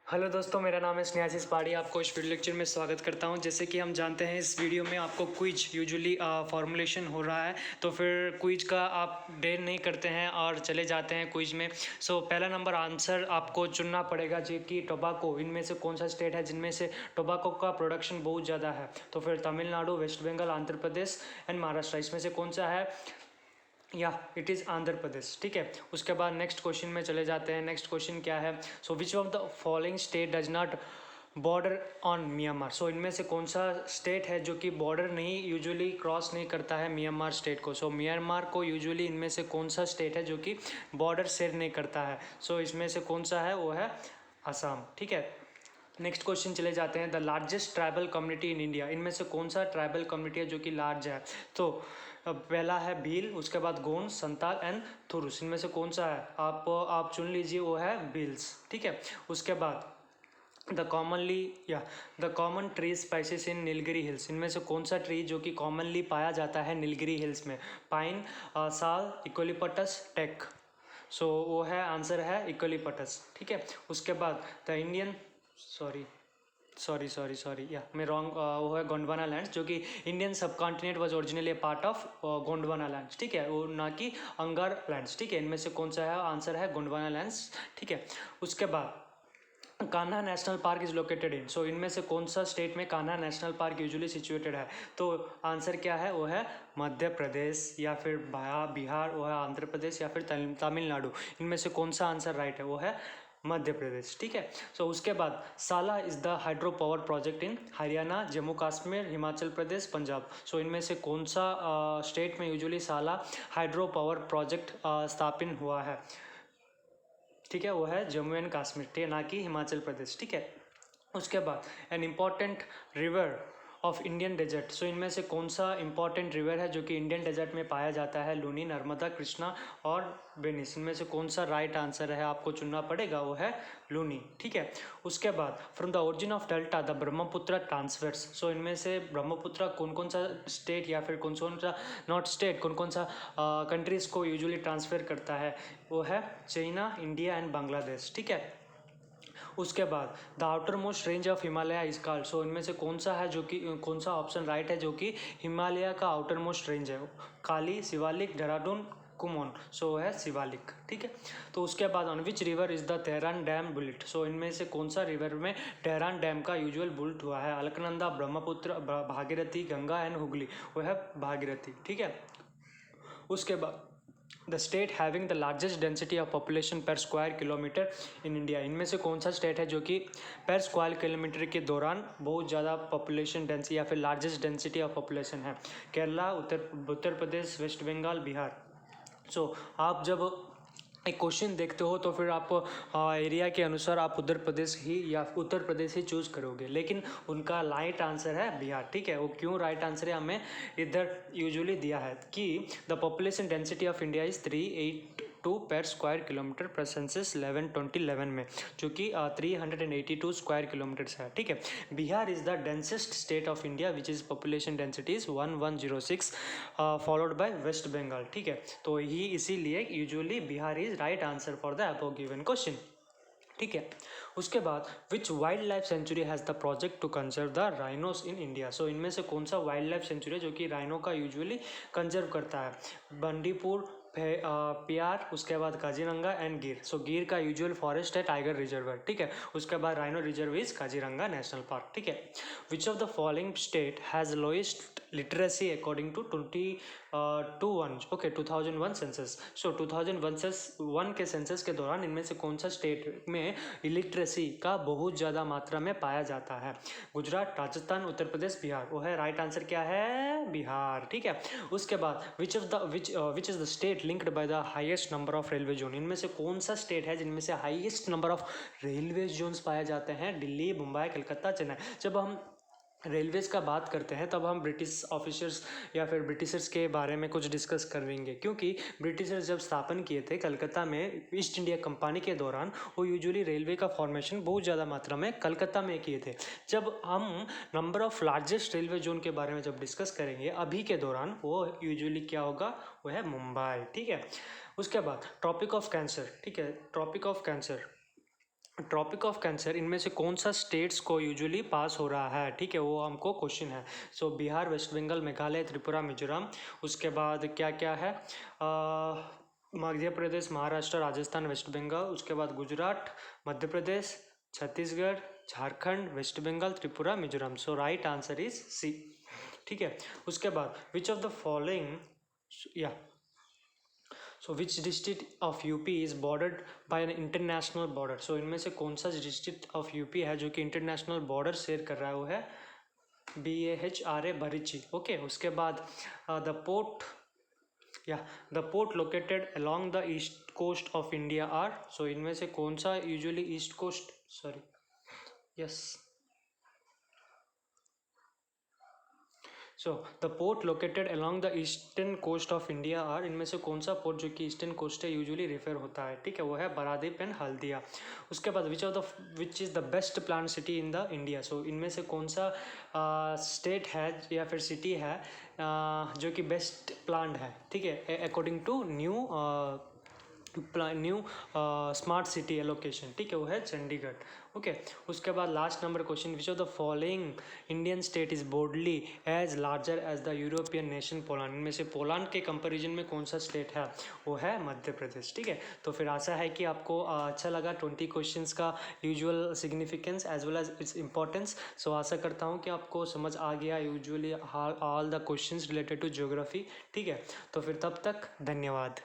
Hello दोस्तों, मेरा नाम है स्नेहाशीष पाड़ी। आपको इस वीडियो लेक्चर में स्वागत करता हूं। जैसे कि हम जानते हैं, इस वीडियो में आपको क्विज यूजुअली फॉर्मुलेशन हो रहा है, तो फिर क्विज का आप देर नहीं करते हैं और चले जाते हैं क्विज में। पहला नंबर आंसर आपको चुनना पड़ेगा, जो कि टोबैको। इनमें से कौन सा स्टेट है जिनमें से टोबैको का प्रोडक्शन बहुत ज़्यादा है? तो फिर तमिलनाडु, वेस्ट बंगाल, आंध्र प्रदेश एंड महाराष्ट्र, इसमें से कौन सा है? या इट इज़ आंध्र प्रदेश। ठीक है, उसके बाद नेक्स्ट क्वेश्चन में चले जाते हैं। नेक्स्ट क्वेश्चन क्या है? Which of the following state does not border on Myanmar? इनमें से कौन सा स्टेट है जो कि बॉर्डर नहीं यूजुअली क्रॉस नहीं करता है म्यांमार स्टेट को? म्यांमार को यूजुअली इनमें से कौन सा स्टेट है जो कि बॉर्डर शेयर नहीं करता है? इसमें से कौन सा है? वो है असम। ठीक है, नेक्स्ट क्वेश्चन चले जाते हैं। The largest tribal community in India, इनमें से कौन सा ट्राइबल कम्युनिटी है जो कि लार्ज है? पहला है भील, उसके बाद गोंड, संताल एंड थुरुस। इनमें से कौन सा है? आप चुन लीजिए, वो है भील्स। ठीक है, उसके बाद the common tree spices in Nilgiri hills, इनमें से कौन सा ट्री जो कि कॉमनली पाया जाता है नीलगिरी हिल्स में? पाइन, साल, इकोलिपटस, टेक। वो है आंसर है इकोलिपटस। ठीक है, उसके बाद द इंडियन सॉरी या मैं रॉन्ग, वो है गोंडवाना लैंड्स, जो कि इंडियन सब continent was originally A part of Gondwana lands. ठीक है, वो ना कि अंगार लैंड्स। ठीक है, इनमें से कौन सा है? आंसर है गोंडवाना लैंड्स। ठीक है, उसके बाद Kanha national park is located in, इनमें से कौन सा स्टेट में Kanha national park usually situated है? तो आंसर क्या है? वो है मध्य प्रदेश, या फिर बिहार, वो है आंध्र प्रदेश, या फिर तमिलनाडु। इनमें से कौन सा आंसर राइट है? वो है मध्य प्रदेश। ठीक है, उसके बाद Salal is the hydro power project in Haryana, Jammu Kashmir, Himachal Pradesh, Punjab. इनमें से कौन सा स्टेट में यूजुअली साला हाइड्रो पावर प्रोजेक्ट स्थापित हुआ है? ठीक है, वो है जम्मू एंड कश्मीर, ठीक है, ना कि हिमाचल प्रदेश। ठीक है, उसके बाद an important river of Indian desert, इनमें से कौन सा इंपॉर्टेंट रिवर है जो कि इंडियन डेजर्ट में पाया जाता है? लूनी, नर्मदा, कृष्णा और बेनिस। इनमें से कौन सा राइट आंसर है? आपको चुनना पड़ेगा, वो है लूनी। ठीक है, उसके बाद from the origin of delta the Brahmaputra transfers, इनमें से ब्रह्मपुत्र कौन कौन सा स्टेट या फिर कौन कौन सा नॉट स्टेट, कौन कौन सा कंट्रीज़ को यूजुअली ट्रांसफ़र करता है? वो है चाइना, इंडिया एंड बांग्लादेश। ठीक है, उसके बाद the outer most range of Himalaya is called, इनमें से कौन सा है जो कि कौन सा ऑप्शन राइट है जो कि हिमालय का आउटर मोस्ट रेंज है? काली, शिवालिक, देहरादून, कुमोन। है शिवालिक। ठीक है, तो उसके बाद on which river is the Tehri dam built, इनमें से कौन सा रिवर में तेहरान डैम का यूजुअल बुल्ट हुआ है? अलकनंदा, ब्रह्मपुत्र, भागीरथी, गंगा एंड हुगली। वो है भागीरथी। ठीक है, उसके बाद the state having the largest density of population per square kilometre in India, इनमें से कौन सा स्टेट है जो कि पर स्क्वायर किलोमीटर के दौरान बहुत ज़्यादा पॉपुलेशन डेंसिटी या फिर लार्जेस्ट डेंसिटी ऑफ पॉपुलेशन है? केरला, उत्तर प्रदेश, वेस्ट बंगाल, बिहार। आप जब एक क्वेश्चन देखते हो तो फिर आप एरिया के अनुसार आप उत्तर प्रदेश ही चूज़ करोगे, लेकिन उनका राइट आंसर है बिहार। ठीक है, वो क्यों राइट आंसर है हमें इधर यूजुअली दिया है कि the population density of India is 382 पर स्क्वायर किलोमीटर पर सेंसस 11/2011 में, जो कि 382 स्क्वायर किलोमीटर्स है। ठीक है, Bihar is the densest state of India which is population density is 1106 followed by West Bengal. ठीक है, तो ही इसीलिए usually Bihar is right answer for the above given question. ठीक है, उसके बाद which wild life sanctuary has the project to conserve the rhinos in India, इनमें से कौन सा वाइल्ड लाइफ सेंचुरी है जो कि राइनो का यूजुअली कंजर्व करता है? बंदीपुर, प्यार, उसके बाद काजीरंगा एंड गिर। गिर का यूजुअल फॉरेस्ट है टाइगर रिजर्व। ठीक है, उसके बाद rhino reserve is Kaziranga national park. ठीक है, which of the following state has lowest literacy according to 2001 census. 2001 के सेंसस के दौरान इनमें से कौन सा स्टेट में इलिटरेसी का बहुत ज़्यादा मात्रा में पाया जाता है? गुजरात, राजस्थान, उत्तर प्रदेश, बिहार। वो है राइट आंसर क्या है? बिहार। ठीक है, उसके बाद which is the state linked by the highest number of railway zone, इनमें से कौन सा स्टेट है जिनमें से highest number of railway zones पाए जाते हैं? दिल्ली, मुंबई, कलकत्ता, चेन्नई। जब हम रेलवेज़ का बात करते हैं तब हम ब्रिटिश ऑफिसर्स या फिर ब्रिटिशर्स के बारे में कुछ डिस्कस करेंगे, क्योंकि ब्रिटिशर्स जब स्थापन किए थे कलकत्ता में ईस्ट इंडिया कंपनी के दौरान, वो यूजुअली रेलवे का फॉर्मेशन बहुत ज़्यादा मात्रा में कलकत्ता में किए थे। जब हम number of largest railway zone के बारे में जब डिस्कस करेंगे अभी के दौरान, वो यूजुअली क्या होगा? वो है मुंबई। ठीक है, उसके बाद ट्रॉपिक ऑफ कैंसर। ठीक है, tropic of cancer tropic of cancer इनमें से कौन सा स्टेट्स को यूजुअली पास हो रहा है, ठीक है, वो हमको क्वेश्चन है। So Bihar, West Bengal, Meghalaya, Tripura, Mizoram. उसके बाद क्या क्या है, मध्य प्रदेश, महाराष्ट्र, राजस्थान, वेस्ट बंगाल। उसके बाद Gujarat, Madhya Pradesh, Chhattisgarh, Jharkhand, West Bengal, Tripura, Mizoram. So right answer is C, ठीक है। उसके बाद विच ऑफ द फॉलोइंग, या so which district of UP is bordered by an international border. So इनमें से कौन सा डिस्ट्रिक्ट ऑफ यूपी है जो कि इंटरनेशनल बॉर्डर शेयर कर रहा है, वो है BAHRA बरीची, ओके। उसके बाद द पोर्ट, या the port located along the east coast of India are. So इनमें से कौन सा usually east coast, sorry, yes, so the port located along the eastern coast of India are. इनमें से कौन सा पोर्ट जो कि ईस्टर्न कोस्ट है यूजुअली रेफर होता है, ठीक है, वो है पारादीप एंड हल्दिया। उसके बाद which is the best plan city in the India. So इनमें से कौन सा स्टेट है या फिर सिटी है जो कि बेस्ट प्लान है, ठीक है, according to new smart city allocation, ठीक है, वो है चंडीगढ़, ओके। उसके बाद last number question, which of the following Indian state is broadly as larger as the European nation Poland. इनमें से पोलैंड के कंपैरिजन में कौन सा स्टेट है, वो है मध्य प्रदेश, ठीक है। तो फिर आशा है कि आपको अच्छा लगा 20 क्वेश्चंस का usual significance as well as its importance. So आशा करता हूँ कि आपको समझ आ गया usually all the questions related to geography, ठीक है। तो फिर तब तक धन्यवाद।